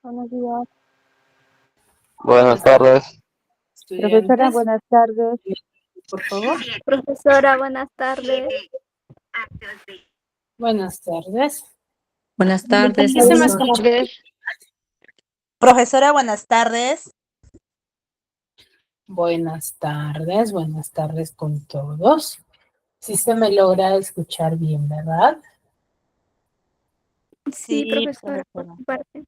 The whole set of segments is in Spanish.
Buenos días. Buenas tardes. Profesora, Estudiantes, buenas tardes. por favor. Profesora, buenas tardes. Buenas tardes. Buenas tardes, ¿Sí se me profesor. escucha? Profesora, buenas tardes. Buenas tardes con todos. Sí se me logra escuchar bien, ¿verdad? Sí, Sí, profesora, por profesora. su parte.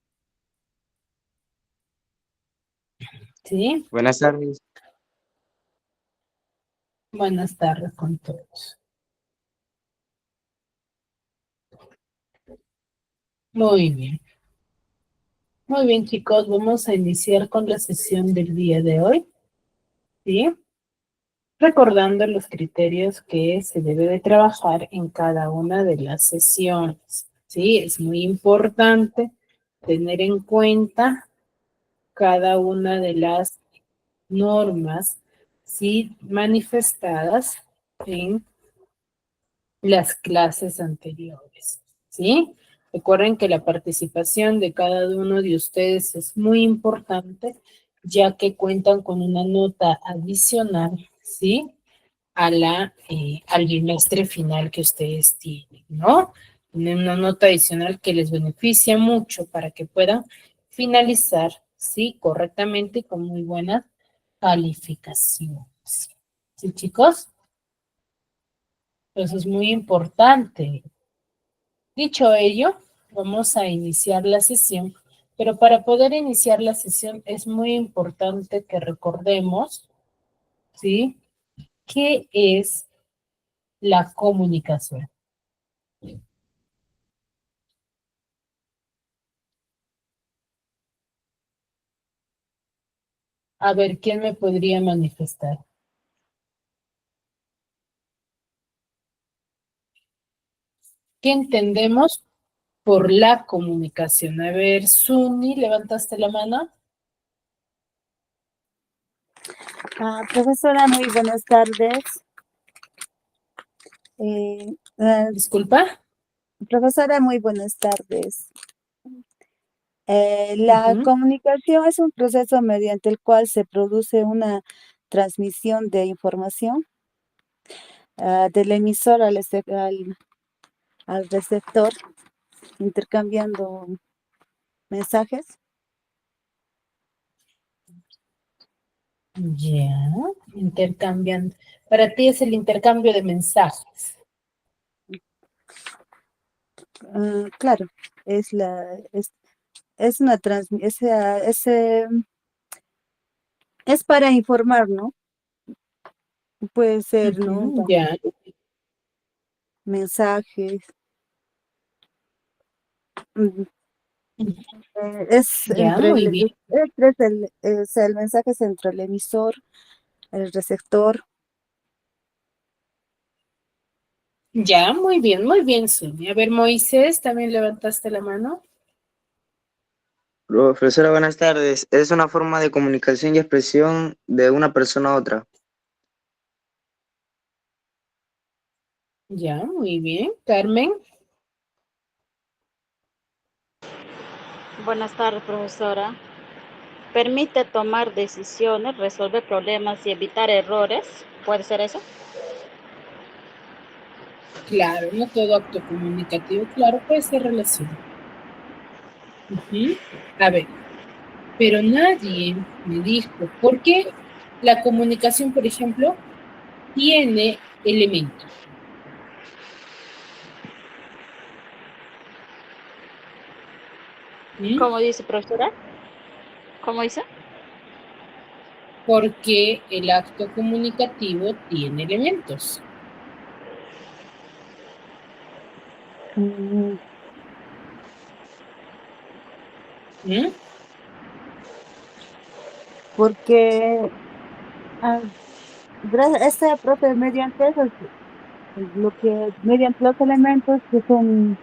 Sí. Buenas tardes. Buenas tardes con todos. Muy bien. Muy bien, chicos, vamos a iniciar con la sesión del día de hoy. ¿Sí? Recordando los criterios que se debe de trabajar en cada una de las sesiones. Sí, es muy importante tener en cuenta cada una de las normas, sí, manifestadas en las clases anteriores, ¿sí? Recuerden que la participación de cada uno de ustedes es muy importante, ya que cuentan con una nota adicional, ¿sí? Al bimestre final que ustedes tienen, ¿no? Tienen una nota adicional que les beneficia mucho para que puedan finalizar, ¿sí? Correctamente y con muy buenas calificaciones. ¿Sí, chicos? Eso es muy importante. Dicho ello, vamos a iniciar la sesión, pero para poder iniciar la sesión es muy importante que recordemos, ¿sí? ¿Qué es la comunicación? A ver, ¿quién me podría manifestar? ¿Qué entendemos por la comunicación? A ver, Suni, ¿levantaste la mano? Profesora, muy buenas tardes. Disculpa. Profesora, muy buenas tardes. La comunicación es un proceso mediante el cual se produce una transmisión de información del emisor al receptor, intercambiando mensajes. Ya, intercambiando. Para ti es el intercambio de mensajes. Claro, es una es para informar, ¿no? Puede ser, ¿no? Ya, Mensajes. mm, ya, muy bien. es el mensaje es entre el emisor, el receptor. Ya, muy bien, Sonia. A ver, Moisés, ¿también levantaste la mano? Profesora, buenas tardes. Es una forma de comunicación y expresión de una persona a otra. Ya, muy bien. Carmen. Buenas tardes, profesora. Permite tomar decisiones, resolver problemas y evitar errores. ¿Puede ser eso? Claro, no todo acto comunicativo, claro, puede ser relación. A ver, pero nadie me dijo, ¿por qué la comunicación, por ejemplo, tiene elementos? ¿Cómo dice, profesora? ¿Cómo dice? Porque el acto comunicativo tiene elementos. Mm, ¿Mm? Porque profe, mediante eso, mediante los elementos que son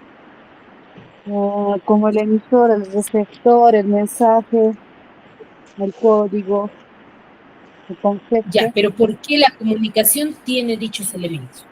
como el emisor, el receptor, el mensaje, el código, el Ya, concepto. pero ¿por qué la comunicación tiene dichos elementos?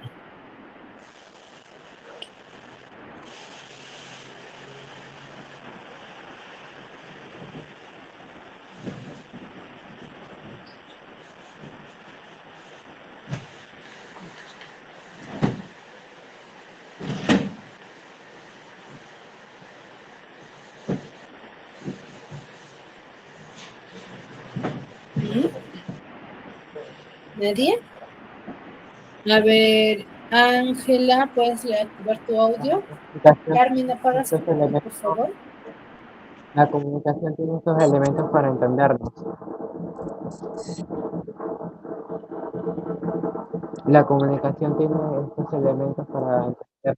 ¿Nadie? A ver, Ángela, ¿puedes activar tu audio? Carmen, apagas tu audio, por favor. La comunicación tiene estos elementos para entendernos. La comunicación tiene estos elementos para entender.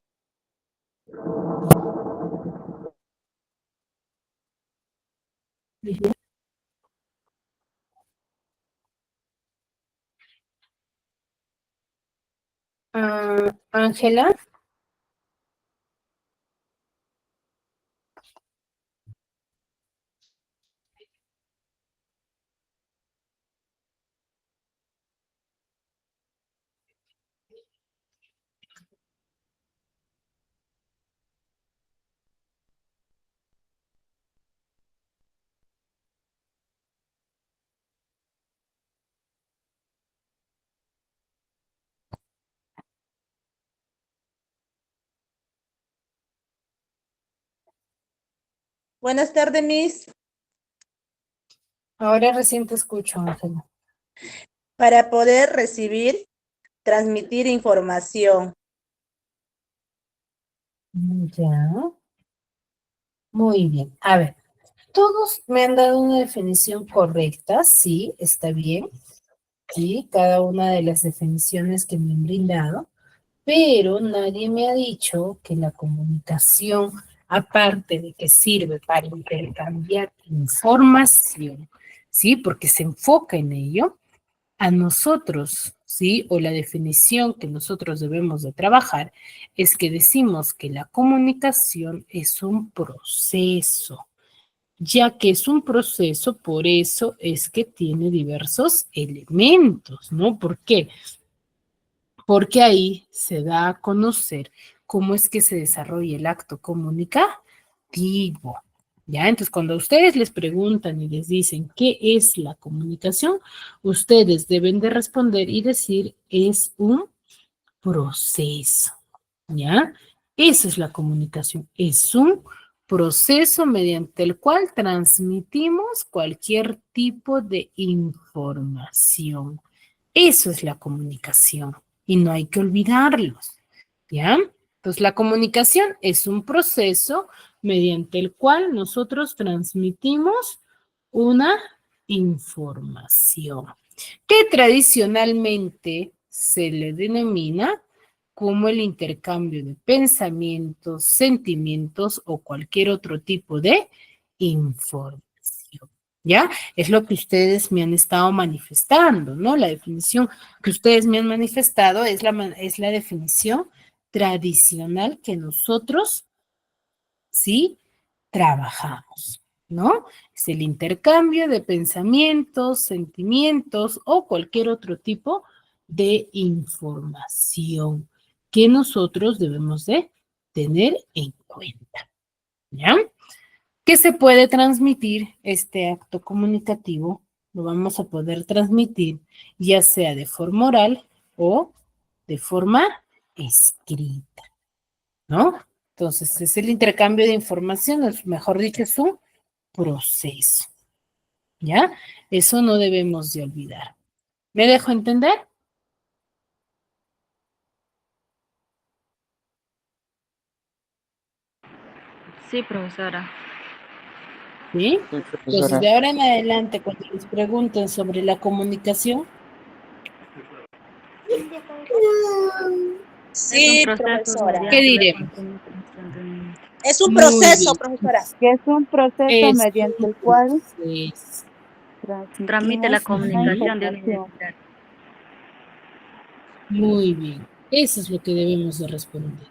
Ángela. Buenas tardes, Miss. Ahora recién te escucho, Ángela. Para poder recibir, transmitir información. Ya. Muy bien. A ver, todos me han dado una definición correcta, sí, está bien. Sí, cada una de las definiciones que me han brindado, pero nadie me ha dicho que la comunicación, aparte de que sirve para intercambiar información, ¿sí? Porque se enfoca en ello, a nosotros, ¿sí? O la definición que nosotros debemos de trabajar es que decimos que la comunicación es un proceso, ya que es un proceso, por eso es que tiene diversos elementos, ¿no? ¿Por qué? Porque ahí se da a conocer cómo es que se desarrolla el acto comunicativo. ¿Ya? Entonces, cuando ustedes les preguntan y les dicen qué es la comunicación, ustedes deben de responder y decir es un proceso. ¿Ya? Eso es la comunicación. Es un proceso mediante el cual transmitimos cualquier tipo de información. Eso es la comunicación y no hay que olvidarlos, ¿ya? Entonces, la comunicación es un proceso mediante el cual nosotros transmitimos una información que tradicionalmente se le denomina como el intercambio de pensamientos, sentimientos o cualquier otro tipo de información. ¿Ya? Es lo que ustedes me han estado manifestando, ¿no? La definición que ustedes me han manifestado es la definición tradicional que nosotros, ¿sí? Trabajamos, ¿no? Es el intercambio de pensamientos, sentimientos o cualquier otro tipo de información que nosotros debemos de tener en cuenta, ¿ya? ¿Qué se puede transmitir este acto comunicativo? Lo vamos a poder transmitir ya sea de forma oral o de forma escrita, ¿no? Entonces, es el intercambio de información, mejor dicho, es un proceso, ¿ya? Eso no debemos de olvidar. ¿Me dejo entender? Sí, profesora. ¿Sí? Sí, Entonces, profesora. de ahora en adelante, cuando les pregunten sobre la comunicación, Sí, Es un proceso profesora. ¿qué mediante la diremos? comunicación. Es un Muy proceso, bien. profesora. Que es un proceso Es mediante un el cual proceso. Transmite la transmitimos una comunicación de una información. identidad. Muy bien. Eso es lo que debemos de responder.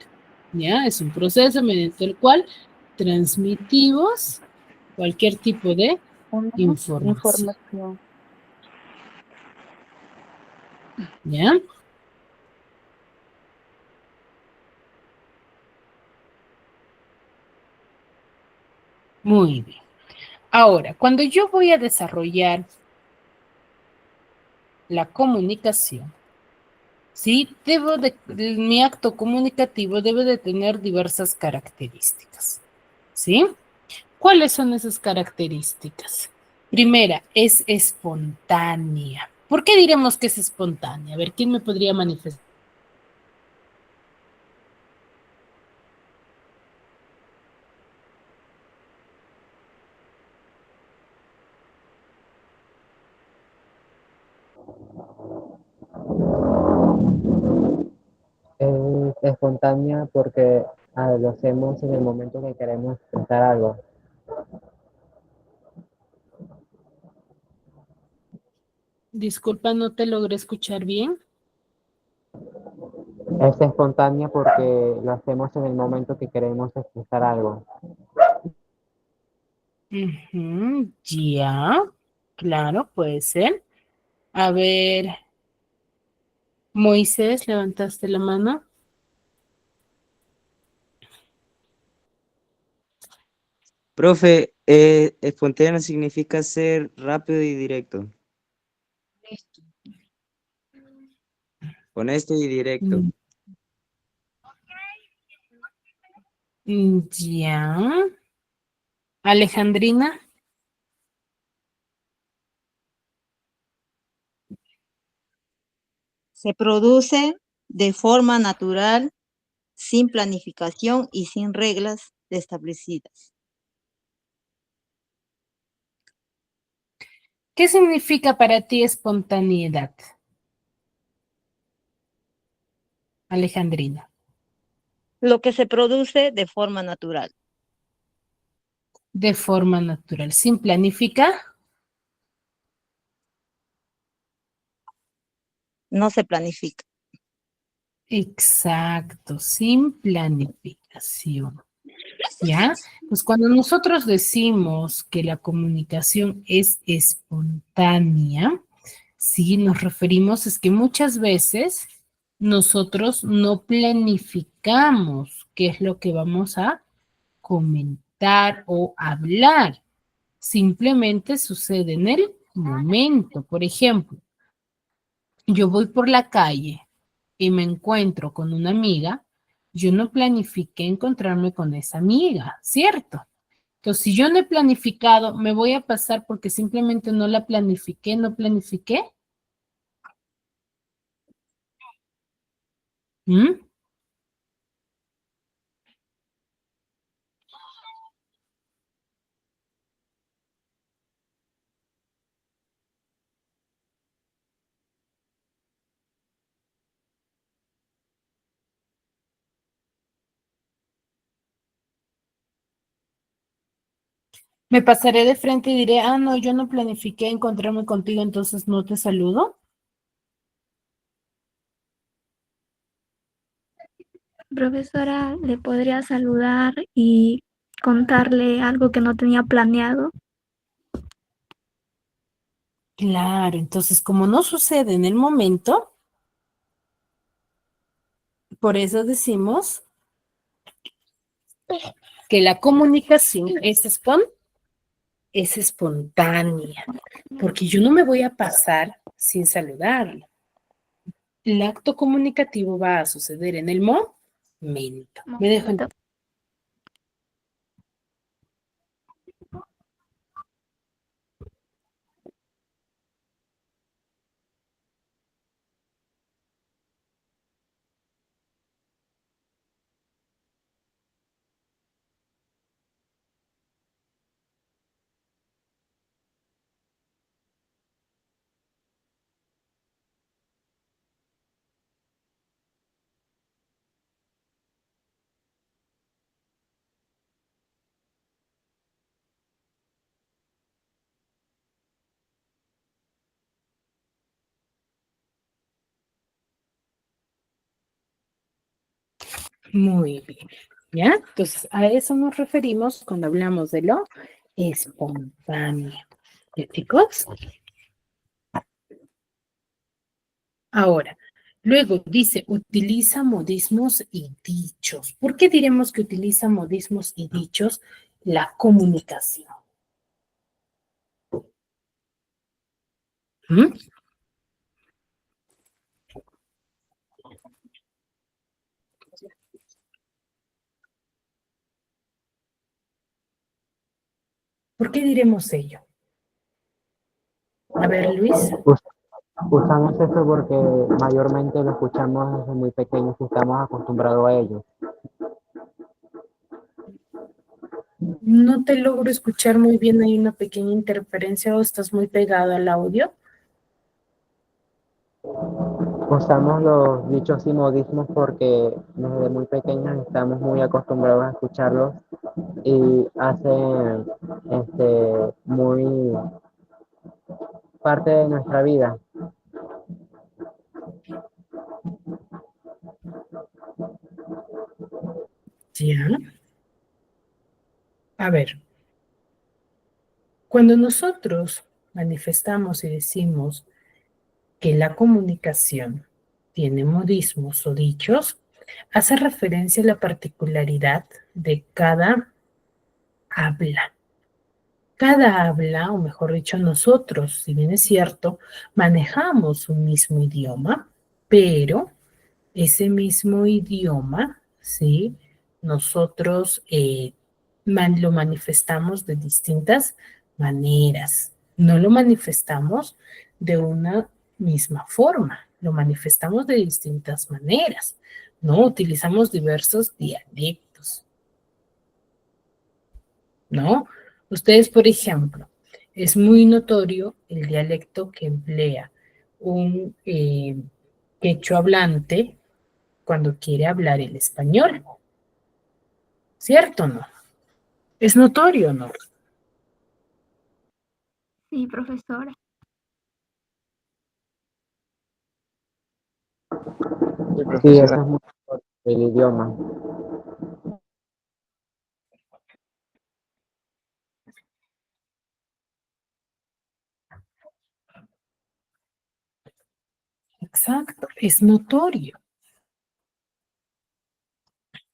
¿Ya? Es un proceso mediante el cual transmitimos cualquier tipo de Una información. información. ¿Ya? Muy bien. Ahora, cuando yo voy a desarrollar la comunicación, ¿sí? Mi acto comunicativo debe de tener diversas características, ¿sí? ¿Cuáles son esas características? Primera, es espontánea. ¿Por qué diremos que es espontánea? A ver, ¿quién me podría manifestar? Es espontánea porque lo hacemos en el momento que queremos expresar algo. Disculpa, no te logré escuchar bien. Es espontánea porque lo hacemos en el momento que queremos expresar algo. Ujú, ya, claro, puede ser. A ver, Moisés, levantaste la mano. Profe, espontáneo significa ser rápido y directo. Honesto y directo. Ya. Alejandrina. Se produce de forma natural, sin planificación y sin reglas establecidas. ¿Qué significa para ti espontaneidad? Alejandrina. Lo que se produce de forma natural. De forma natural, sin planificar. No se planifica. Exacto, sin planificación. ¿Ya? Pues cuando nosotros decimos que la comunicación es espontánea, sí, nos referimos es que muchas veces nosotros no planificamos qué es lo que vamos a comentar o hablar. Simplemente sucede en el momento. Por ejemplo, yo voy por la calle y me encuentro con una amiga, yo no planifiqué encontrarme con esa amiga, ¿cierto? Entonces, si yo no he planificado, me voy a pasar porque simplemente no la planifiqué, no planifiqué. ¿Mm? Me pasaré de frente y diré, ah, no, yo no planifiqué encontrarme contigo, entonces no te saludo. Profesora, ¿le podría saludar y contarle algo que no tenía planeado? Claro, entonces como no sucede en el momento, por eso decimos que la comunicación es espontánea, porque yo no me voy a pasar sin saludarlo. El acto comunicativo va a suceder en el momento. Me dejo Momento. muy bien, ¿ya? Entonces, a eso nos referimos cuando hablamos de lo espontáneo. ¿Ya, chicos? Ahora, luego dice, utiliza modismos y dichos. ¿Por qué diremos que utiliza modismos y dichos la comunicación? ¿Mm? ¿Por qué diremos ello? A ver, Luis. Usamos eso porque mayormente lo escuchamos desde muy pequeños y estamos acostumbrados a ello. No te logro escuchar muy bien, hay una pequeña interferencia o estás muy pegado al audio. Usamos los dichos y modismos porque desde muy pequeños estamos muy acostumbrados a escucharlos y hacen muy parte de nuestra vida. Ya. A ver, cuando nosotros manifestamos y decimos que la comunicación tiene modismos o dichos, hace referencia a la particularidad de cada habla. Cada habla, o mejor dicho, nosotros, si bien es cierto, manejamos un mismo idioma, pero ese mismo idioma, ¿sí? Nosotros lo manifestamos de distintas maneras. No lo manifestamos de una misma forma, lo manifestamos de distintas maneras, ¿no? Utilizamos diversos dialectos, ¿no? Ustedes, por ejemplo, es muy notorio el dialecto que emplea un quechua hablante cuando quiere hablar el español. ¿Cierto o no? Es notorio, ¿no? Sí, profesora. Sí, Sí, eso profesora. es muy importante, el idioma. Exacto, es notorio.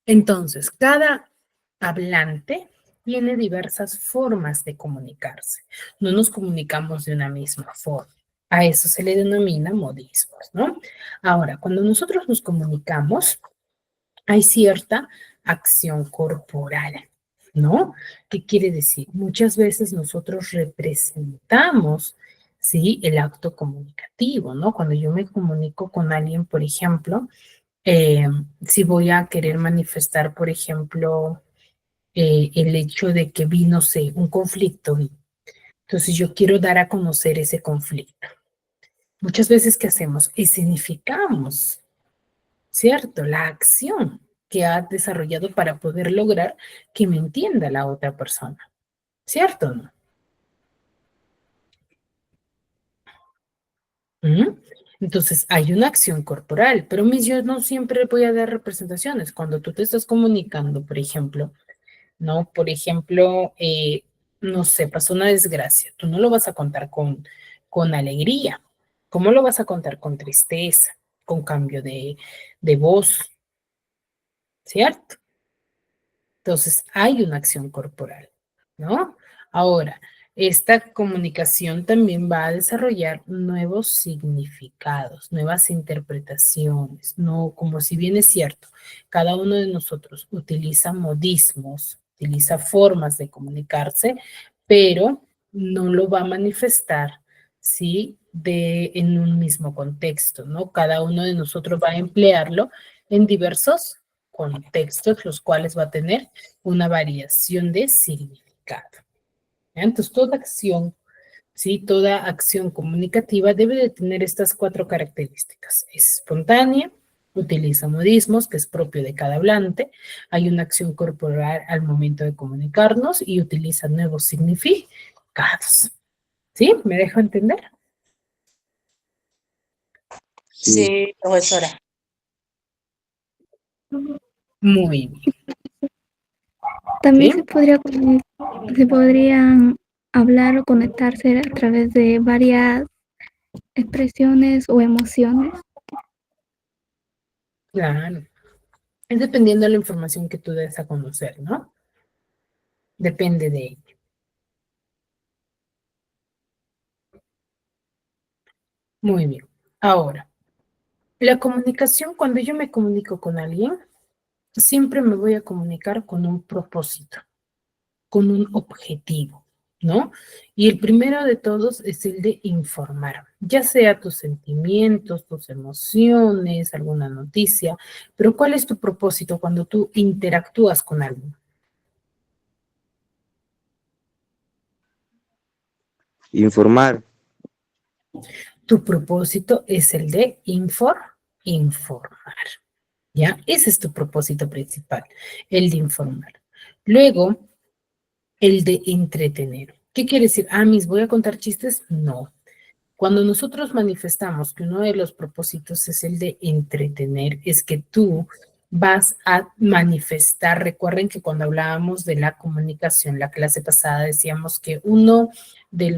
Entonces, cada hablante tiene diversas formas de comunicarse. No nos comunicamos de una misma forma. A eso se le denomina modismos, ¿no? Ahora, cuando nosotros nos comunicamos, hay cierta acción corporal, ¿no? ¿Qué quiere decir? Muchas veces nosotros representamos, ¿sí? El acto comunicativo, ¿no? Cuando yo me comunico con alguien, por ejemplo, eh, si voy a querer manifestar, por ejemplo, el hecho de que vi, no sé, un conflicto, entonces yo quiero dar a conocer ese conflicto. Muchas veces, ¿qué hacemos? Escenificamos, ¿cierto? La acción que ha desarrollado para poder lograr que me entienda la otra persona, ¿cierto o no? ¿Mm? Entonces, hay una acción corporal, pero yo no siempre voy a dar representaciones. Cuando tú te estás comunicando, por ejemplo, ¿no? Por ejemplo, no sé, pasó una desgracia. Tú no lo vas a contar con alegría. ¿Cómo lo vas a contar? Con tristeza, con cambio de voz, ¿cierto? Entonces, hay una acción corporal, ¿no? Ahora, esta comunicación también va a desarrollar nuevos significados, nuevas interpretaciones, no, como si bien es cierto, cada uno de nosotros utiliza modismos, utiliza formas de comunicarse, pero no lo va a manifestar, ¿sí? En un mismo contexto, ¿no? Cada uno de nosotros va a emplearlo en diversos contextos, los cuales va a tener una variación de significado. ¿Ya? Entonces, toda acción, ¿sí? Toda acción comunicativa debe de tener estas 4 características. Es espontánea, utiliza modismos, que es propio de cada hablante, hay una acción corporal al momento de comunicarnos y utiliza nuevos significados. ¿Sí? ¿Me dejo entender? Sí, profesora. Muy bien. También ¿Sí? se podrían hablar o conectarse a través de varias expresiones o emociones. Claro. Es dependiendo de la información que tú des a conocer, ¿no? Depende de ello. Muy bien. Ahora, la comunicación, cuando yo me comunico con alguien, siempre me voy a comunicar con un propósito, con un objetivo, ¿no? Y el primero de todos es el de informar, ya sea tus sentimientos, tus emociones, alguna noticia, pero ¿cuál es tu propósito cuando tú interactúas con alguien? Informar. Tu propósito es el de informar, ¿ya? Ese es tu propósito principal, el de informar. Luego, el de entretener. ¿Qué quiere decir? Ah, mis, ¿voy a contar chistes? No. Cuando nosotros manifestamos que uno de los propósitos es el de entretener, es que tú vas a manifestar. Recuerden que cuando hablábamos de la comunicación, la clase pasada decíamos que uno de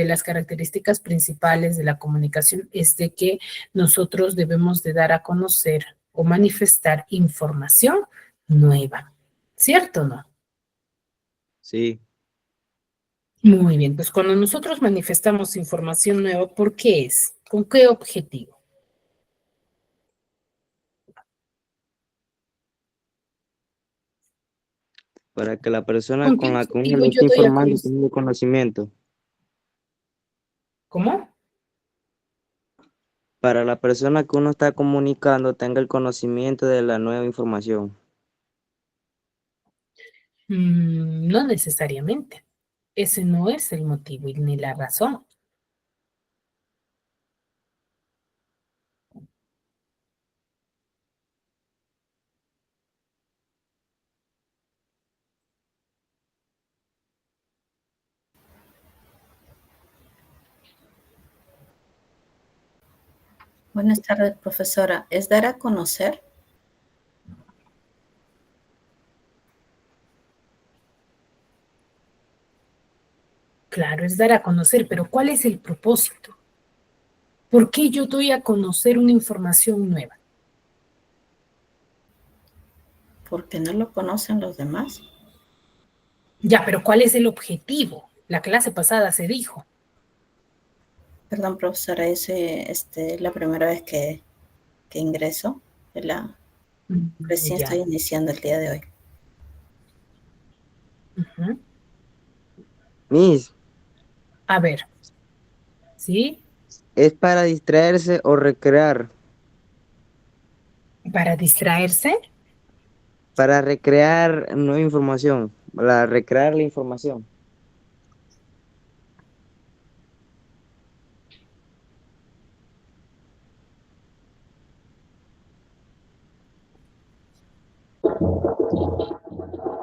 las características principales de la comunicación es de que nosotros debemos de dar a conocer o manifestar información nueva. ¿Cierto o no? Sí. Muy bien, pues cuando nosotros manifestamos información nueva, ¿por qué es? ¿Con qué objetivo? Para que la persona ¿Con qué con la que uno objetivo le yo está doy a informando conocer? tenga conocimiento. ¿Cómo? Para la persona que uno está comunicando tenga el conocimiento de la nueva información. No necesariamente. Ese no es el motivo y ni la razón. Buenas tardes, profesora. ¿Es dar a conocer? Claro, es dar a conocer, pero ¿cuál es el propósito? ¿Por qué yo doy a conocer una información nueva? Porque no lo conocen los demás. Ya, pero ¿cuál es el objetivo? La clase pasada se dijo. Perdón, profesora, es la primera vez que ingreso. Recién Ya. estoy iniciando el día de hoy. Ujú. Miss, A ver, ¿sí? ¿es para distraerse o recrear? Para distraerse. Para recrear nueva información. Para recrear la información.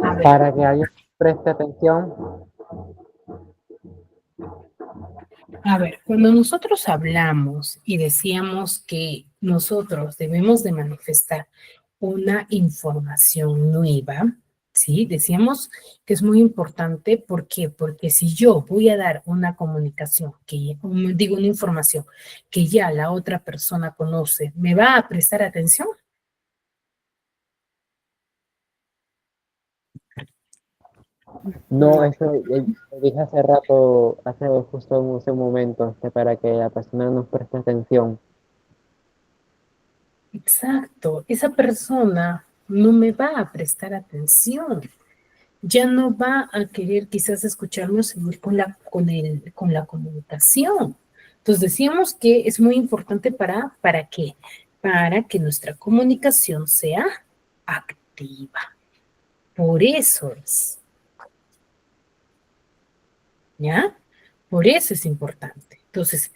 A ver. Para que alguien preste atención. A ver, cuando nosotros hablamos y decíamos que nosotros debemos de manifestar una información nueva, ¿sí? Decíamos que es muy importante, ¿por qué? Porque si yo voy a dar una comunicación, digo una información que ya la otra persona conoce, ¿me va a prestar atención? No, eso lo dije hace rato, hace justo hace un momento, que para que la persona nos preste atención. Exacto, esa persona no me va a prestar atención. Ya no va a querer quizás escucharme o seguir con la comunicación. Entonces decíamos que es muy importante ¿para qué? Para que nuestra comunicación sea activa. Por eso es. ¿Ya? Por eso es importante. Entonces,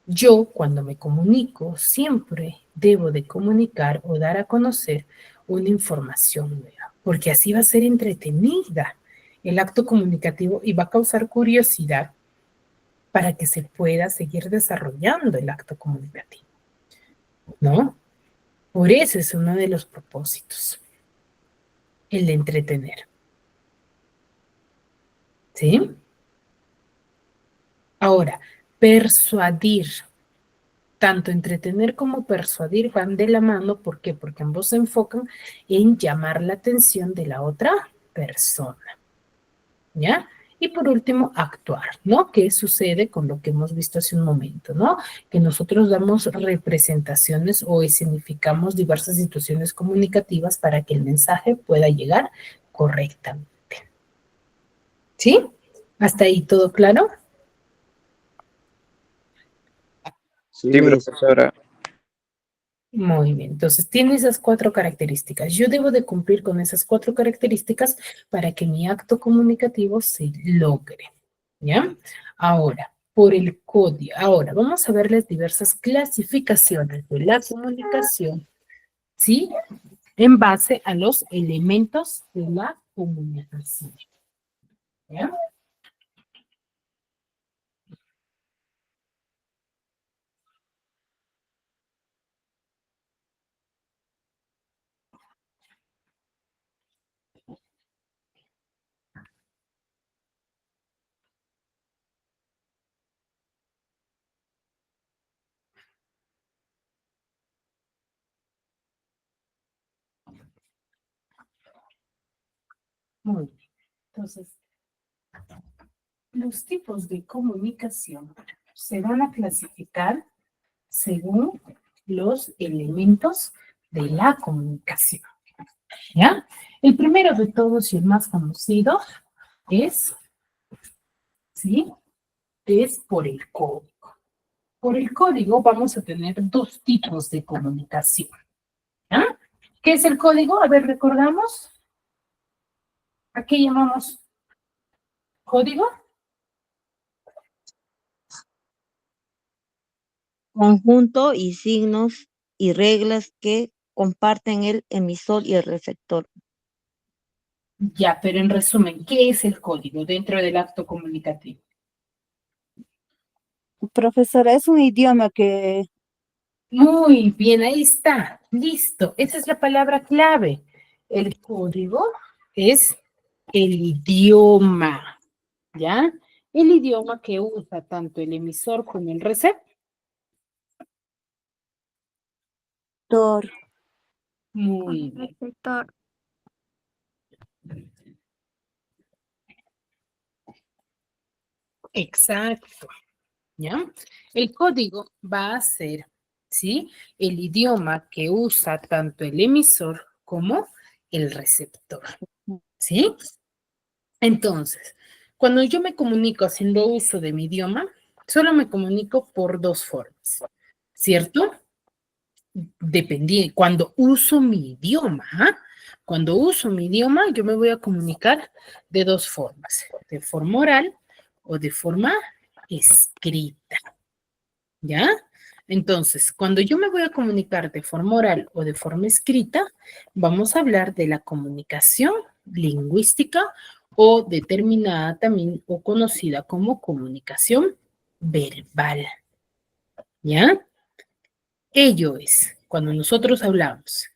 yo cuando me comunico siempre debo de comunicar o dar a conocer una información nueva, porque así va a ser entretenida el acto comunicativo y va a causar curiosidad para que se pueda seguir desarrollando el acto comunicativo, ¿no? Por eso es uno de los propósitos, el de entretener. ¿Sí? Ahora, persuadir. Tanto entretener como persuadir van de la mano. ¿Por qué? Porque ambos se enfocan en llamar la atención de la otra persona. ¿Ya? Y por último, actuar, ¿no? ¿Qué sucede con lo que hemos visto hace un momento, ¿no? Que nosotros damos representaciones o escenificamos diversas situaciones comunicativas para que el mensaje pueda llegar correctamente. ¿Sí? ¿Hasta ahí todo claro? Sí, Sí, Miss. profesora. Muy bien, entonces tiene esas 4 características. Yo debo de cumplir con esas 4 características para que mi acto comunicativo se logre, ¿ya? Ahora, por el código. Ahora, vamos a ver las diversas clasificaciones de la comunicación, ¿sí? En base a los elementos de la comunicación, ¿ya? Muy bien. Entonces, los tipos de comunicación se van a clasificar según los elementos de la comunicación, ¿ya? El primero de todos y el más conocido es, ¿sí? Es por el código. Por el código vamos a tener 2 tipos de comunicación, ¿ya? ¿Qué es el código? A ver, recordamos. ¿A qué llamamos código? Conjunto y signos y reglas que comparten el emisor y el receptor. Ya, pero en resumen, ¿qué es el código dentro del acto comunicativo? Profesora, es un idioma que Muy bien, ahí está, listo. Esa es la palabra clave. El código es el idioma, ¿ya? El idioma que usa tanto el emisor como el receptor. Muy bien, Receptor. exacto, ¿ya? El código va a ser, ¿sí? El idioma que usa tanto el emisor como el receptor, ¿sí? Entonces, cuando yo me comunico haciendo uso de mi idioma, solo me comunico por 2 formas, ¿cierto? Cuando uso mi idioma, ¿ah? Cuando uso mi idioma, yo me voy a comunicar de 2 formas, de forma oral o de forma escrita, ¿ya? Entonces, cuando yo me voy a comunicar de forma oral o de forma escrita, vamos a hablar de la comunicación lingüística o determinada también o conocida como comunicación verbal, ¿ya? Ello es, cuando nosotros hablamos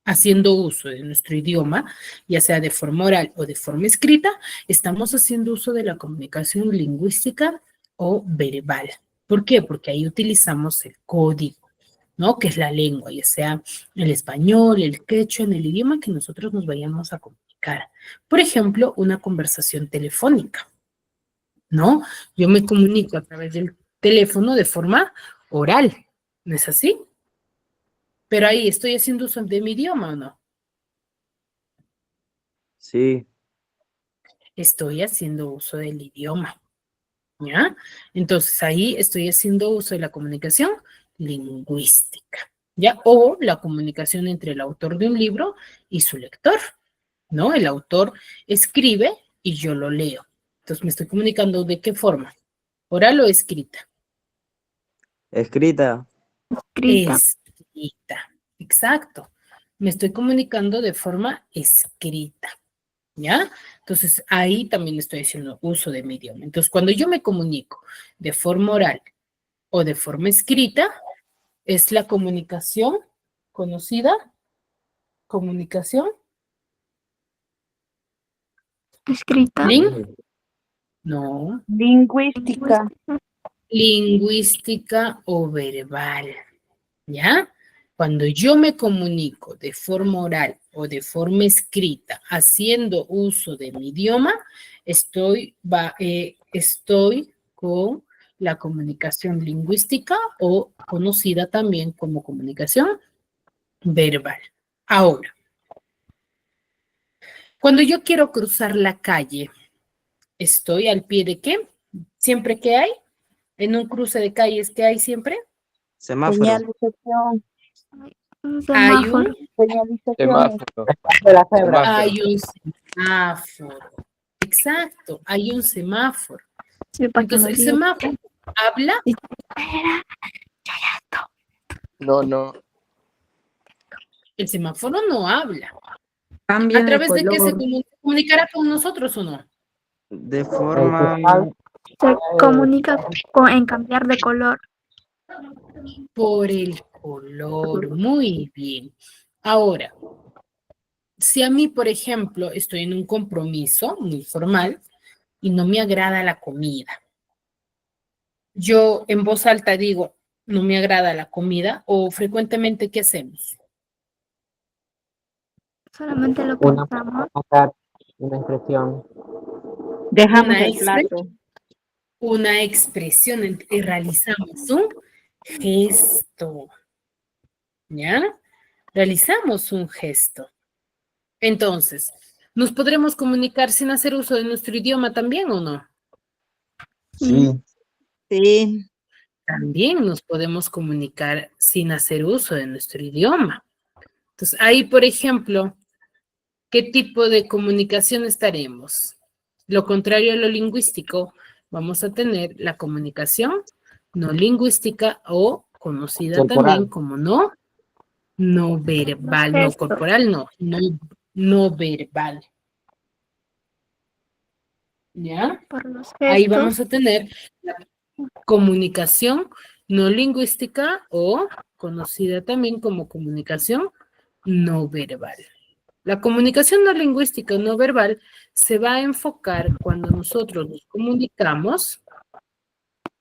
haciendo uso de nuestro idioma, ya sea de forma oral o de forma escrita, estamos haciendo uso de la comunicación lingüística o verbal. ¿Por qué? Porque ahí utilizamos el código, ¿no? Que es la lengua, ya sea el español, el quechua, en el idioma que nosotros nos vayamos a comunicar. Por ejemplo, una conversación telefónica, ¿no? Yo me comunico a través del teléfono de forma oral, ¿no es así? Pero ahí estoy haciendo uso de mi idioma, ¿o no? Sí. Estoy haciendo uso del idioma, ¿ya? Entonces ahí estoy haciendo uso de la comunicación lingüística, ¿ya? O la comunicación entre el autor de un libro y su lector, ¿no? El autor escribe y yo lo leo. Entonces me estoy comunicando ¿de qué forma? ¿Oral o escrita? Escrita. Escrita. Escrita, exacto. Me estoy comunicando de forma escrita, ¿ya? Entonces, ahí también estoy haciendo uso de mi idioma. Entonces, cuando yo me comunico de forma oral o de forma escrita, es la comunicación conocida, comunicación, Escrita. no, lingüística. lingüística o verbal, ¿ya? Cuando yo me comunico de forma oral o de forma escrita haciendo uso de mi idioma, estoy con la comunicación lingüística o conocida también como comunicación verbal. Ahora, cuando yo quiero cruzar la calle, Estoy al pie de ¿qué? Siempre que hay, en un cruce de calles, ¿qué hay siempre? Semáforo. Señalización, Un Hay semáforo. un, señalizaciones. De la cebra. hay un semáforo. Exacto, hay un semáforo. Sí, para que Entonces, no el digan. semáforo habla, No. el semáforo no habla. Cambia ¿A de través de qué se color. comunicará con nosotros o no? De forma... Se comunica en cambiar de color. Por el color. Muy bien. Ahora, si a mí, por ejemplo, estoy en un compromiso muy formal y no me agrada la comida, yo en voz alta digo, no me agrada la comida, o frecuentemente, ¿qué hacemos? Solamente lo Una pensamos. una expresión. Dejamos Una el plato. Una expresión y realizamos un gesto, ¿ya? Realizamos un gesto. Entonces, ¿nos podremos comunicar sin hacer uso de nuestro idioma también o no? Sí. Sí. También nos podemos comunicar sin hacer uso de nuestro idioma. Entonces, ahí, por ejemplo, ¿qué tipo de comunicación estaremos? Lo contrario a lo lingüístico, vamos a tener la comunicación no lingüística o conocida también Corporal. como no verbal, no gestos. corporal, no verbal. ¿Ya? Por los Ahí gestos. vamos a tener la comunicación no lingüística o conocida también como comunicación no verbal. La comunicación no lingüística no verbal se va a enfocar cuando nosotros nos comunicamos,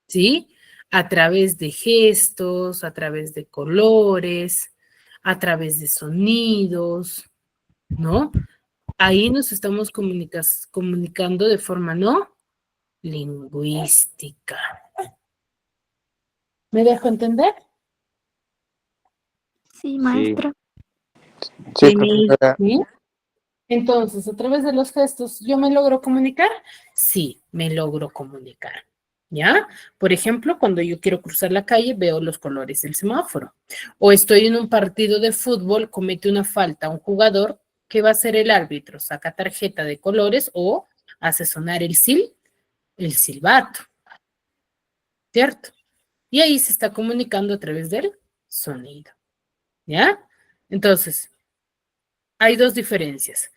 ¿sí? A través de gestos, a través de colores, a través de sonidos, ¿no? Ahí nos estamos comunicando de forma no lingüística. ¿Me dejo entender? Sí, maestra. Sí, profesora. ¿Sí? Entonces, a través de los gestos, ¿yo me logro comunicar? Sí, me logro comunicar. ¿Ya? Por ejemplo, cuando yo quiero cruzar la calle, veo los colores del semáforo. O estoy en un partido de fútbol, comete una falta un jugador, ¿qué va a hacer el árbitro? Saca tarjeta de colores o hace sonar el silbato. ¿Cierto? Y ahí se está comunicando a través del sonido. ¿Ya? Entonces, hay dos diferencias.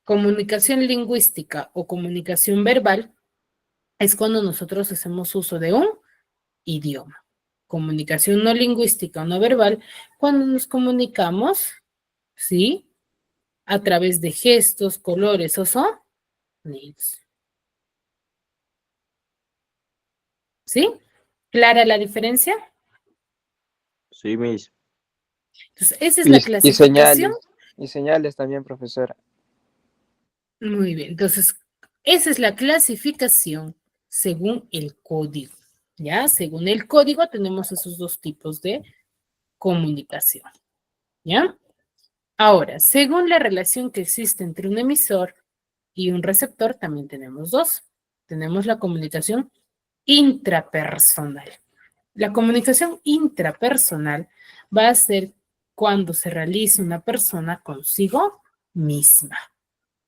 Comunicación lingüística o comunicación verbal es cuando nosotros hacemos uso de un idioma. Comunicación no lingüística o no verbal, cuando nos comunicamos, ¿sí? A través de gestos, colores o sonidos. ¿Sí? ¿Clara la diferencia? Sí, Miss. Entonces, esa es la Y clasificación. señales también, profesora. Muy bien, entonces, esa es la clasificación según el código, ¿ya? Según el código tenemos esos dos tipos de comunicación, ¿ya? Ahora, según la relación que existe entre un emisor y un receptor, también tenemos dos. Tenemos la comunicación intrapersonal. La comunicación intrapersonal va a ser cuando se realiza una persona consigo misma.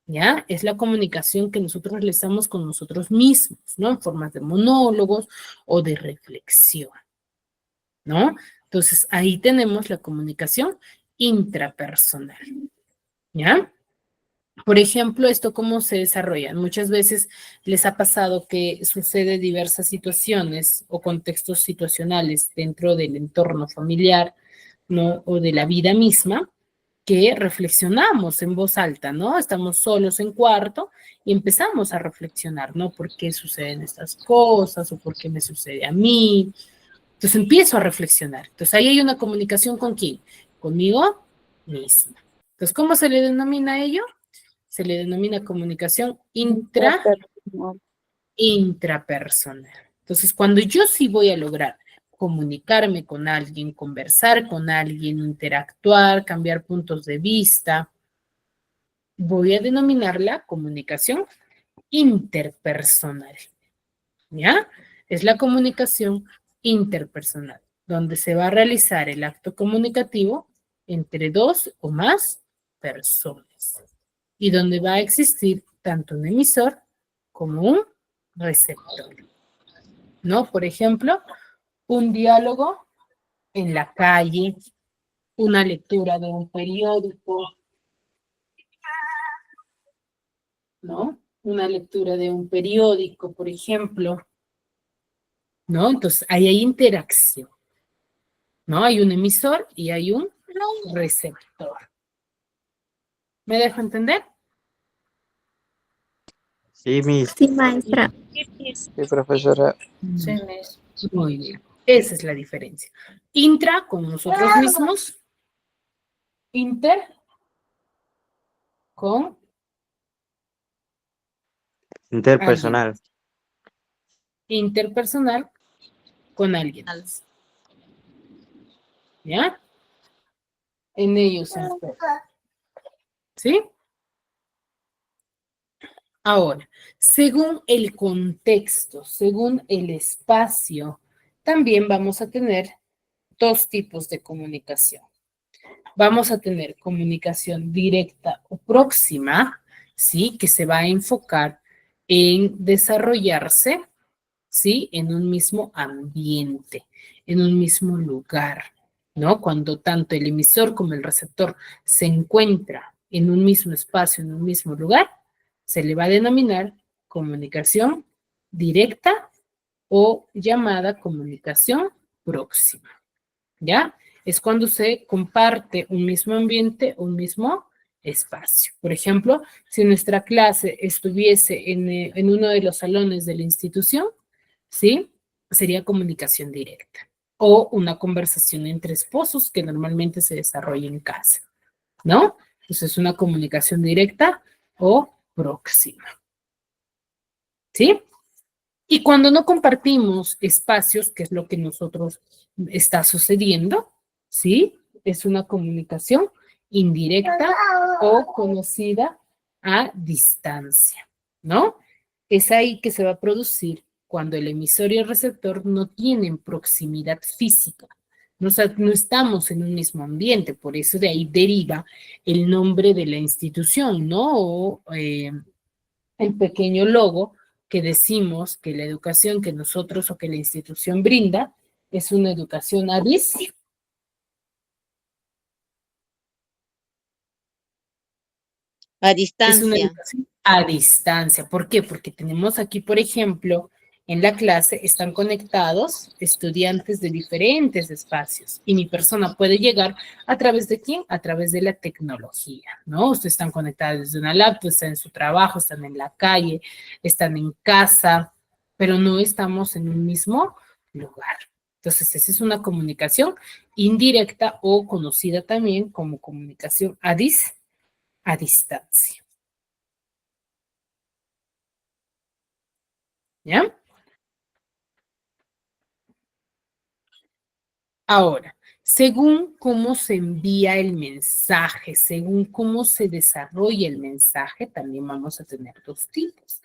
¿Ya? Es la comunicación que nosotros realizamos con nosotros mismos, ¿no? En formas de monólogos o de reflexión, ¿no? Entonces, ahí tenemos la comunicación intrapersonal, ¿ya? Por ejemplo, ¿esto cómo se desarrolla? Muchas veces les ha pasado que sucede diversas situaciones o contextos situacionales dentro del entorno familiar, ¿no? O de la vida misma, que reflexionamos en voz alta, ¿no? Estamos solos en cuarto y empezamos a reflexionar, ¿no? ¿Por qué suceden estas cosas o por qué me sucede a mí? Entonces empiezo a reflexionar. Entonces ahí hay una comunicación con quién? Conmigo misma. Entonces, ¿cómo se le denomina a ello? Se le denomina comunicación intrapersonal. Entonces, cuando yo sí voy a lograr comunicarme con alguien, conversar con alguien, interactuar, cambiar puntos de vista, voy a denominarla comunicación interpersonal. ¿Ya? Es la comunicación interpersonal, donde se va a realizar el acto comunicativo entre dos o más personas y donde va a existir tanto un emisor como un receptor. ¿No? Por ejemplo, un diálogo en la calle, una lectura de un periódico, ¿no? Una lectura de un periódico, por ejemplo, ¿no? Entonces, ahí hay interacción, ¿no? Hay un emisor y hay un receptor. ¿Me dejo entender? Sí, Miss. Sí, maestra. Sí, profesora. Sí, Miss. Muy bien. Esa es la diferencia. Intra con nosotros mismos. Inter con Interpersonal. interpersonal con alguien más. ¿Ya? En ellos se enfoca. ¿Sí? Ahora, según el contexto, según el espacio, también vamos a tener dos tipos de comunicación. Vamos a tener comunicación directa o próxima, ¿sí? Que se va a enfocar en desarrollarse, ¿sí? En un mismo ambiente, en un mismo lugar, ¿no? Cuando tanto el emisor como el receptor se encuentra en un mismo espacio, en un mismo lugar, se le va a denominar comunicación directa o llamada comunicación próxima, ¿ya? Es cuando se comparte un mismo ambiente, un mismo espacio. Por ejemplo, si nuestra clase estuviese en uno de los salones de la institución, ¿sí? Sería comunicación directa o una conversación entre esposos que normalmente se desarrolla en casa, ¿no? Entonces, una comunicación directa o próxima, ¿sí? Y cuando no compartimos espacios, que es lo que nosotros está sucediendo, ¿sí? Es una comunicación indirecta o conocida a distancia, ¿no? Es ahí que se va a producir cuando el emisor y el receptor no tienen proximidad física. No, no estamos en un mismo ambiente, por eso de ahí deriva el nombre de la institución, ¿no? O el pequeño logo que decimos que la educación que nosotros o que la institución brinda es una educación a distancia. A Es una distancia. educación a distancia. ¿Por qué? Porque tenemos aquí, por ejemplo, en la clase están conectados estudiantes de diferentes espacios y mi persona puede llegar a través de quién? A través de la tecnología, ¿no? Ustedes están conectados desde una laptop, están en su trabajo, están en la calle, están en casa, pero no estamos en un mismo lugar. Entonces, esa es una comunicación indirecta o conocida también como comunicación a distancia. ¿Ya? Ahora, según cómo se envía el mensaje, según cómo se desarrolla el mensaje, también vamos a tener dos tipos,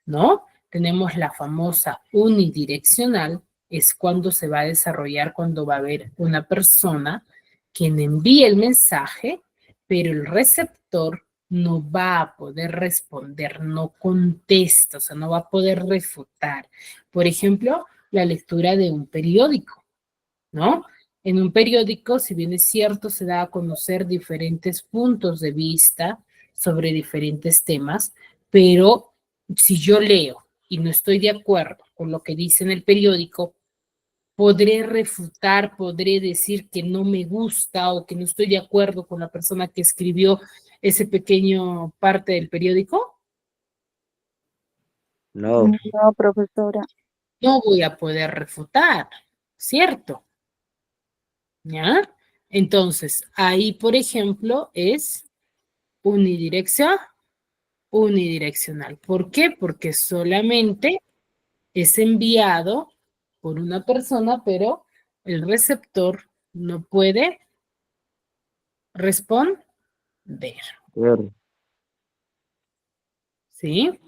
¿no? Tenemos la famosa unidireccional, es cuando se va a desarrollar, cuando va a haber una persona quien envía el mensaje, pero el receptor no va a poder responder, no contesta, o sea, no va a poder refutar. Por ejemplo, la lectura de un periódico, ¿no? En un periódico, si bien es cierto, se da a conocer diferentes puntos de vista sobre diferentes temas, pero si yo leo y no estoy de acuerdo con lo que dice en el periódico, podré refutar, podré decir que no me gusta o que no estoy de acuerdo con la persona que escribió ese pequeño parte del periódico. No. No, profesora. No voy a poder refutar, ¿cierto? ¿Ya? Entonces, ahí, por ejemplo, es unidireccional. ¿Por qué? Porque solamente es enviado por una persona, pero el receptor no puede responder. Claro. ¿Sí?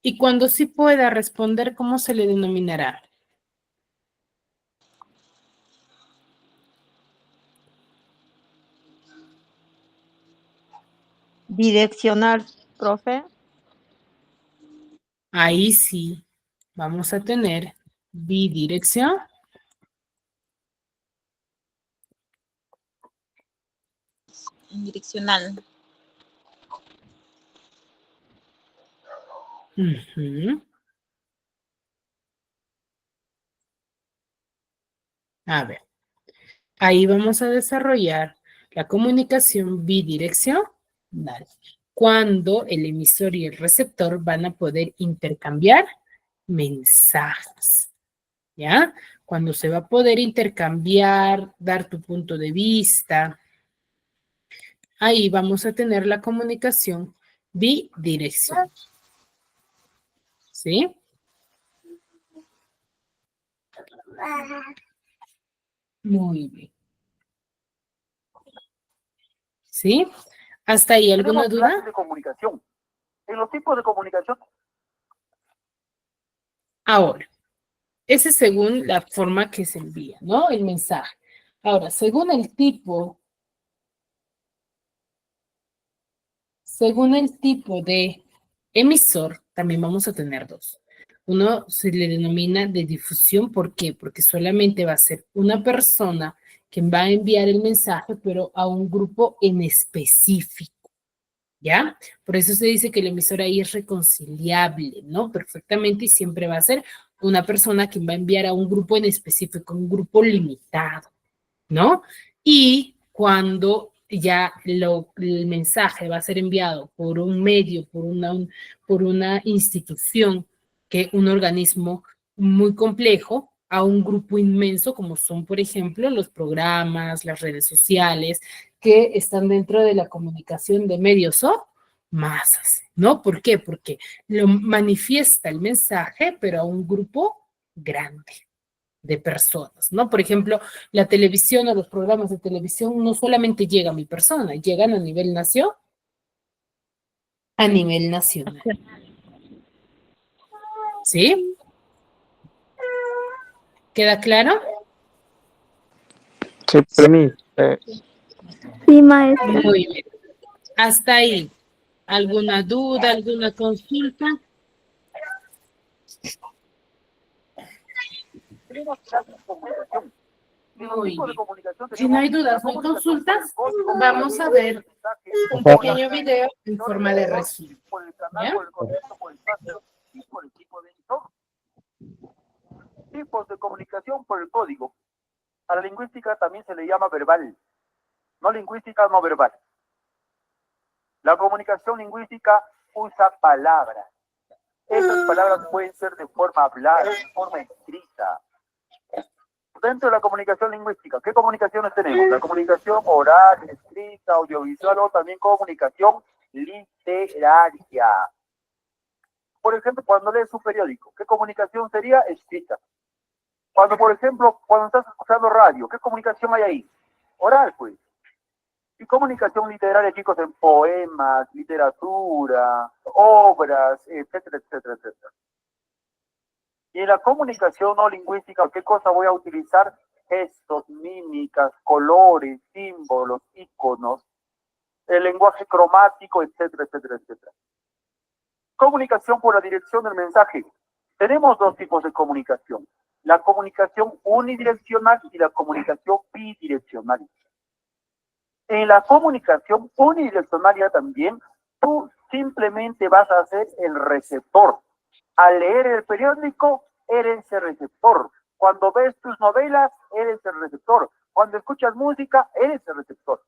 Y cuando sí pueda responder, ¿cómo se le denominará? Direccional, profe. Ahí sí vamos a tener bidirección. Direccional. Ujú. A ver, ahí vamos a desarrollar la comunicación bidireccional, cuando el emisor y el receptor van a poder intercambiar mensajes, ¿ya? Cuando se va a poder intercambiar, dar tu punto de vista, ahí vamos a tener la comunicación bidireccional, ¿sí? Muy bien. ¿Sí? ¿Hasta ahí alguna duda? Clases de comunicación. En los tipos de comunicación. Ahora, ese es según la forma que se envía, ¿no? El mensaje. Ahora, según el tipo de emisor, también vamos a tener dos. Uno se le denomina de difusión, ¿por qué? Porque solamente va a ser una persona quien va a enviar el mensaje, pero a un grupo en específico, ¿ya? Por eso se dice que el emisor ahí es reconciliable, ¿no? Perfectamente, y siempre va a ser una persona quien va a enviar a un grupo en específico, un grupo limitado, ¿no? Y cuando ya el mensaje va a ser enviado por un medio, por una institución, que un organismo muy complejo, a un grupo inmenso, como son, por ejemplo, los programas, las redes sociales, que están dentro de la comunicación de medios o masas, ¿no? ¿Por qué? Porque lo manifiesta el mensaje, pero a un grupo grande de personas, ¿no? Por ejemplo, la televisión o los programas de televisión no solamente llega a mi persona, llegan a nivel nacional. ¿Sí? ¿Queda claro? Sí, permiso. Sí, maestra. Muy bien. Hasta ahí. ¿Alguna duda, alguna consulta? Muy bien. Si no hay dudas o consultas, vamos a ver un pequeño video en forma de resumen. ¿Ya? Tipos de comunicación por el código. A la lingüística también se le llama verbal. No lingüística, no verbal. La comunicación lingüística usa palabras. Esas palabras pueden ser de forma hablada, de forma escrita. Dentro de la comunicación lingüística, ¿qué comunicaciones tenemos? La comunicación oral, escrita, audiovisual o también comunicación literaria. Por ejemplo, cuando lees un periódico, ¿qué comunicación sería? Escrita. Cuando, por ejemplo, cuando estás escuchando radio, ¿qué comunicación hay ahí? Oral, pues. Y comunicación literaria, chicos, en poemas, literatura, obras, etcétera, etcétera, etcétera. Y en la comunicación no lingüística, ¿qué cosa voy a utilizar? Gestos, mímicas, colores, símbolos, iconos, el lenguaje cromático, etcétera, etcétera, etcétera. Comunicación por la dirección del mensaje. Tenemos dos tipos de comunicación. La comunicación unidireccional y la comunicación bidireccional. En la comunicación unidireccional también, tú simplemente vas a ser el receptor. Al leer el periódico, eres el receptor. Cuando ves tus novelas, eres el receptor. Cuando escuchas música, eres el receptor.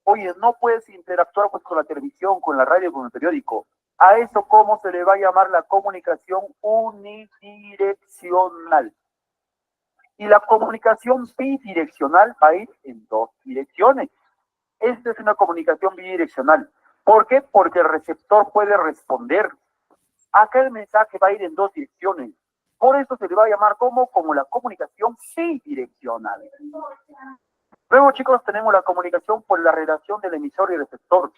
Oye, no puedes interactuar pues con la televisión, con la radio, con el periódico. A eso, ¿cómo se le va a llamar? La comunicación unidireccional. Y la comunicación bidireccional va a ir en dos direcciones. Esta es una comunicación bidireccional. ¿Por qué? Porque el receptor puede responder. Acá el mensaje va a ir en dos direcciones. Por eso se le va a llamar como la comunicación bidireccional. Luego, chicos, tenemos la comunicación por la relación del emisor y receptor.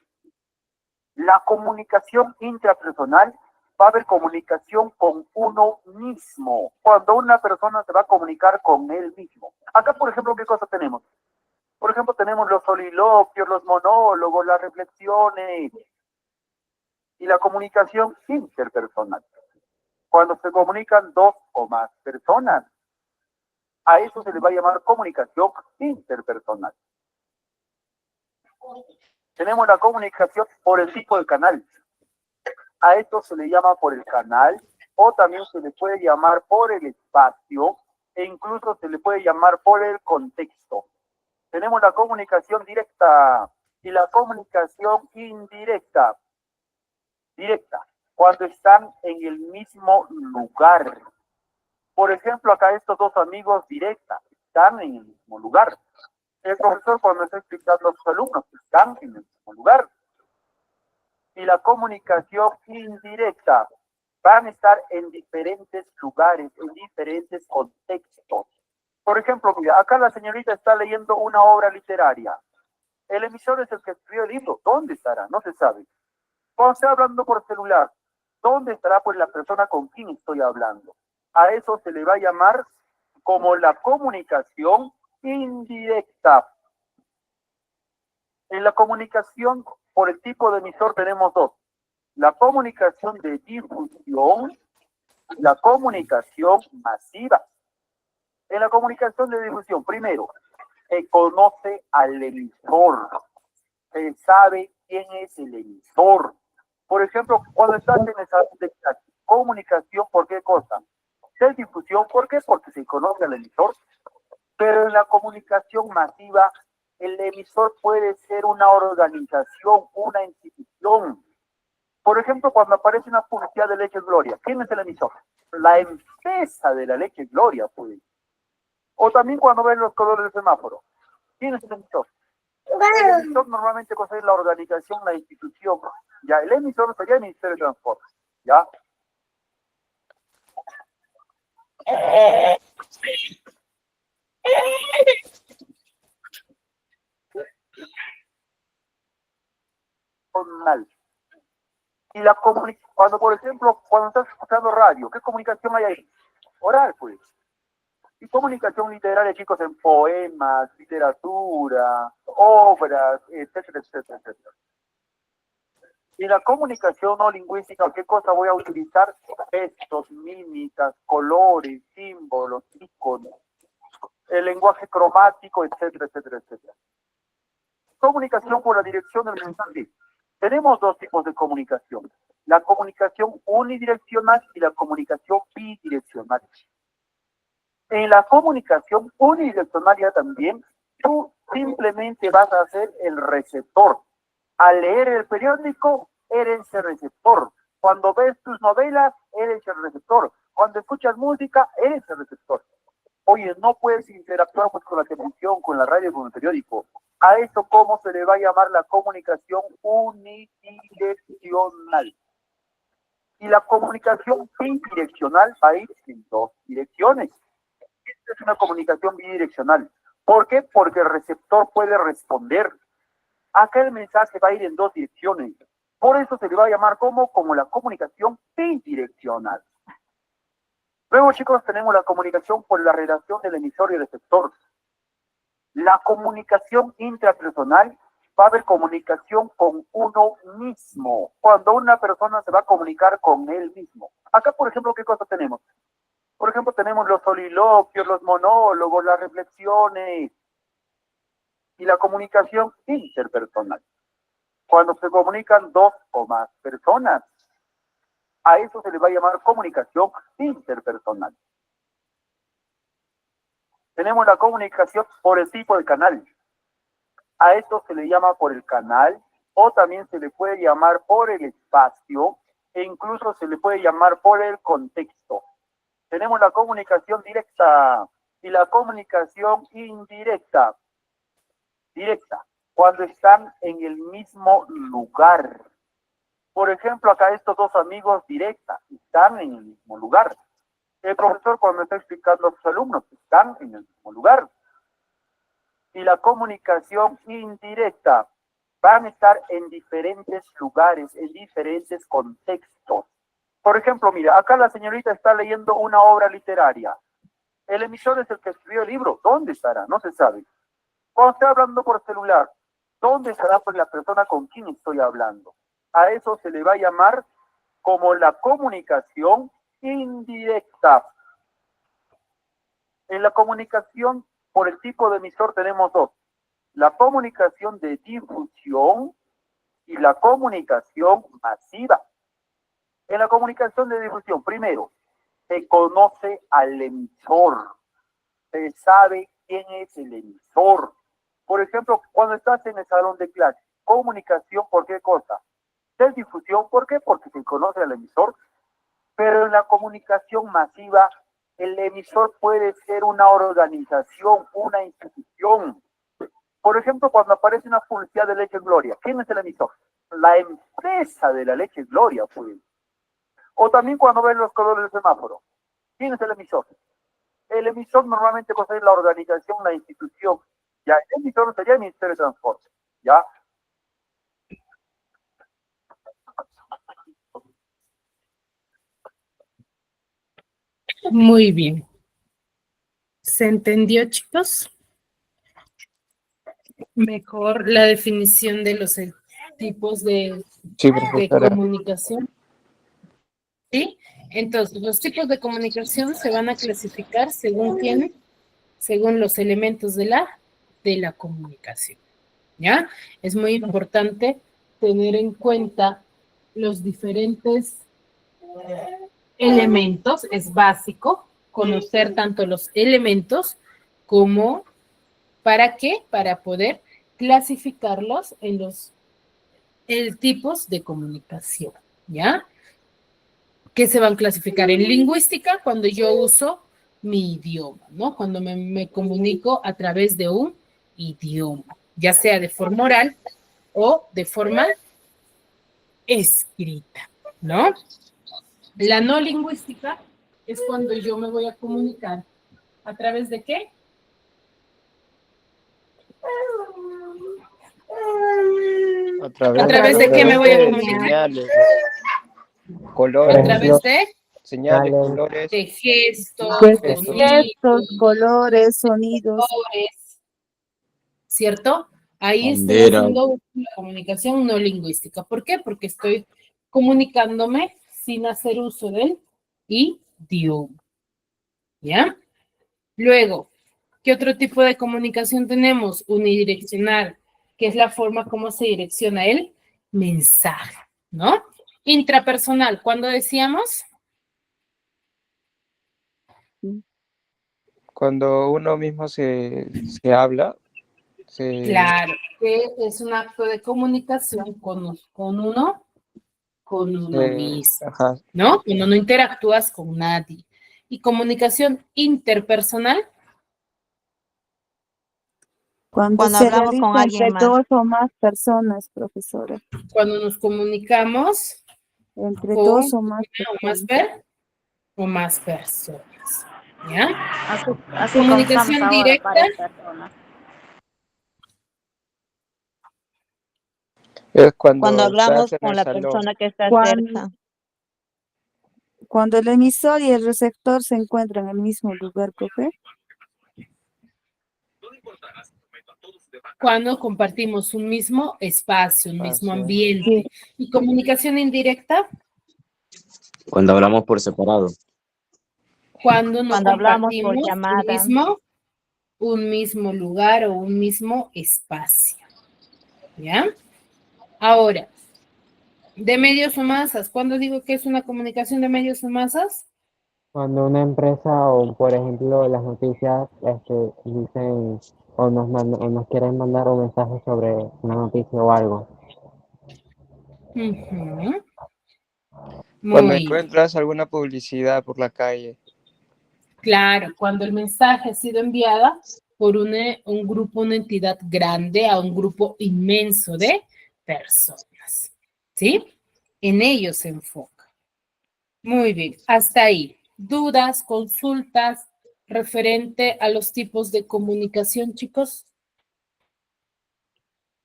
La comunicación intrapersonal va a haber comunicación con uno mismo, cuando una persona se va a comunicar con él mismo. Acá, por ejemplo, ¿qué cosa tenemos? Por ejemplo, tenemos los soliloquios, los monólogos, las reflexiones y la comunicación interpersonal. Cuando se comunican dos o más personas, a eso se le va a llamar comunicación interpersonal. Tenemos la comunicación por el tipo de canal. A esto se le llama por el canal, o también se le puede llamar por el espacio, e incluso se le puede llamar por el contexto. Tenemos la comunicación directa y la comunicación indirecta. Directa, cuando están en el mismo lugar. Por ejemplo, acá estos dos amigos directa, están en el mismo lugar. El profesor, cuando está explicando a sus alumnos, están en el mismo lugar. Y la comunicación indirecta, van a estar en diferentes lugares, en diferentes contextos. Por ejemplo, mira, acá la señorita está leyendo una obra literaria. El emisor es el que escribió el libro. ¿Dónde estará? No se sabe. Cuando estoy hablando por celular, ¿dónde estará pues la persona con quien estoy hablando? A eso se le va a llamar como la comunicación indirecta. En la comunicación por el tipo de emisor tenemos dos. La comunicación de difusión y la comunicación masiva. En la comunicación de difusión, primero, se conoce al emisor. Se sabe quién es el emisor. Por ejemplo, cuando estás en esa comunicación, ¿por qué cosa? De difusión, ¿por qué? Porque se conoce al emisor. Pero en la comunicación masiva, el emisor puede ser una organización, una institución. Por ejemplo, cuando aparece una publicidad de Leche Gloria, ¿quién es el emisor? La empresa de la Leche Gloria, pues. O también cuando ven los colores del semáforo, ¿quién es el emisor? El emisor normalmente es la organización, la institución. Ya, el emisor sería el Ministerio de Transporte. ¿Ya? Y la comunicación, cuando por ejemplo, cuando estás escuchando radio, ¿qué comunicación hay ahí? Oral, pues. Y comunicación literaria, chicos, en poemas, literatura, obras, etcétera, etcétera, etcétera. Y la comunicación no lingüística, ¿qué cosa voy a utilizar? Gestos, mímicas, colores, símbolos, iconos, el lenguaje cromático, etcétera, etcétera, etcétera. Comunicación por la dirección del mensaje. Tenemos dos tipos de comunicación. La comunicación unidireccional y la comunicación bidireccional. En la comunicación unidireccional ya también, tú simplemente vas a ser el receptor. Al leer el periódico, eres el receptor. Cuando ves tus novelas, eres el receptor. Cuando escuchas música, eres el receptor. Oye, no puedes interactuar pues, con la televisión, con la radio, con el periódico. A eso, ¿cómo se le va a llamar la comunicación unidireccional? Y la comunicación bidireccional va a ir en dos direcciones. Esta es una comunicación bidireccional. ¿Por qué? Porque el receptor puede responder. Acá el mensaje va a ir en dos direcciones. Por eso se le va a llamar como la comunicación bidireccional. Luego, chicos, tenemos la comunicación por la relación del emisor y el receptor. La comunicación intrapersonal va a haber comunicación con uno mismo, cuando una persona se va a comunicar con él mismo. Acá, por ejemplo, ¿qué cosa tenemos? Por ejemplo, tenemos los soliloquios, los monólogos, las reflexiones y la comunicación interpersonal. Cuando se comunican dos o más personas, a eso se le va a llamar comunicación interpersonal. Tenemos la comunicación por el tipo de canal. A esto se le llama por el canal, o también se le puede llamar por el espacio, e incluso se le puede llamar por el contexto. Tenemos la comunicación directa y la comunicación indirecta. Directa, cuando están en el mismo lugar. Por ejemplo, acá estos dos amigos directa, están en el mismo lugar. El profesor cuando está explicando a sus alumnos, están en el mismo lugar. Y la comunicación indirecta, van a estar en diferentes lugares, en diferentes contextos. Por ejemplo, mira, acá la señorita está leyendo una obra literaria. El emisor es el que escribió el libro. ¿Dónde estará? No se sabe. Cuando estoy hablando por celular, ¿dónde estará pues la persona con quien estoy hablando? A eso se le va a llamar como la comunicación indirecta. En la comunicación por el tipo de emisor tenemos dos. La comunicación de difusión y la comunicación masiva. En la comunicación de difusión, primero, se conoce al emisor. Se sabe quién es el emisor. Por ejemplo, cuando estás en el salón de clase, comunicación, ¿por qué cosa? De difusión, ¿por qué? Porque se conoce al emisor. Pero en la comunicación masiva, el emisor puede ser una organización, una institución. Por ejemplo, cuando aparece una publicidad de Leche Gloria, ¿quién es el emisor? La empresa de la Leche Gloria, pues. O también cuando ven los colores del semáforo, ¿quién es el emisor? El emisor normalmente es la organización, la institución. Ya, el emisor sería el Ministerio de Transporte. ¿Ya? Muy bien. ¿Se entendió, chicos? Mejor la definición de los tipos de Sí, profesora. comunicación. ¿Sí? Entonces, los tipos de comunicación se van a clasificar según quién, según los elementos de la comunicación. ¿Ya? Es muy importante tener en cuenta los diferentes elementos, es básico conocer tanto los elementos como, ¿para qué? Para poder clasificarlos en los tipos de comunicación, ¿ya? ¿Qué se van a clasificar? En lingüística, cuando yo uso mi idioma, ¿no? Cuando me comunico a través de un idioma, ya sea de forma oral o de forma escrita, ¿no? La no lingüística es cuando yo me voy a comunicar a través de ¿qué? A través, ¿A través de qué me voy a comunicar? señales, A colores, través de señales, colores, de gestos, Pues gestos. gestos, colores, sonidos. colores, ¿cierto? Ahí estoy Bandera. haciendo una comunicación no lingüística. ¿Por qué? Porque estoy comunicándome sin hacer uso del idioma. ¿Ya? Luego, ¿qué otro tipo de comunicación tenemos? Unidireccional, que es la forma como se direcciona el mensaje, ¿no? Intrapersonal, ¿cuándo decíamos? Cuando uno mismo se habla, Claro, que es un acto de comunicación con uno mismo, ajá, ¿no? Cuando no interactúas con nadie. Y comunicación interpersonal, Cuando Cuando se hablamos con realiza alguien entre más. dos o más personas, profesora. cuando nos comunicamos Entre con dos o más una personas. o más personas, ¿ya? Así como estamos Comunicación ahora, directa, varias personas. es Cuando cuando hablamos estás en con el la salón. persona que está Cuando, cerca. cuando el emisor y el receptor se encuentran en el mismo lugar, profe. cuando compartimos un mismo espacio, un mismo Espacio. ambiente. Y comunicación indirecta, Cuando hablamos por separado. cuando no Cuando hablamos por compartimos llamada. un mismo lugar o un mismo espacio. ¿Ya? Ahora, de medios o masas, ¿cuándo digo que es una comunicación de medios o masas? Cuando una empresa o, por ejemplo, las noticias dicen o nos quieren mandar un mensaje sobre una noticia o algo. Ujú. Cuando Muy bien. encuentras alguna publicidad por la calle. Claro, cuando el mensaje ha sido enviado por un grupo, una entidad grande a un grupo inmenso de personas. ¿Sí? En ello se enfoca. Muy bien, hasta ahí. ¿Dudas, consultas referente a los tipos de comunicación, chicos?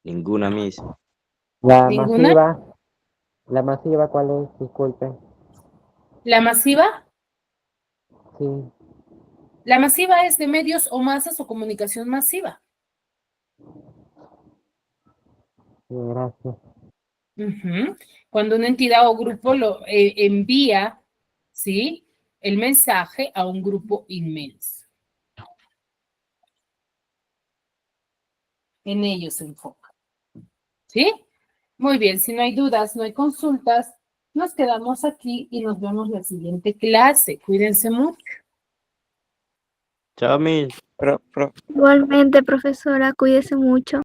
Ninguna misma. La ¿Ninguna? masiva, ¿cuál es? Disculpe. ¿La masiva? Sí, La masiva es de medios o masas o comunicación masiva. sí, gracias. Ujú. Cuando una entidad o grupo lo envía, ¿sí?, el mensaje a un grupo inmenso. En ellos se enfoca. ¿Sí? Muy bien, si no hay dudas, no hay consultas, nos quedamos aquí y nos vemos la siguiente clase. Cuídense mucho. Chao, Miss. Pero, Igualmente, profesora, cuídese mucho.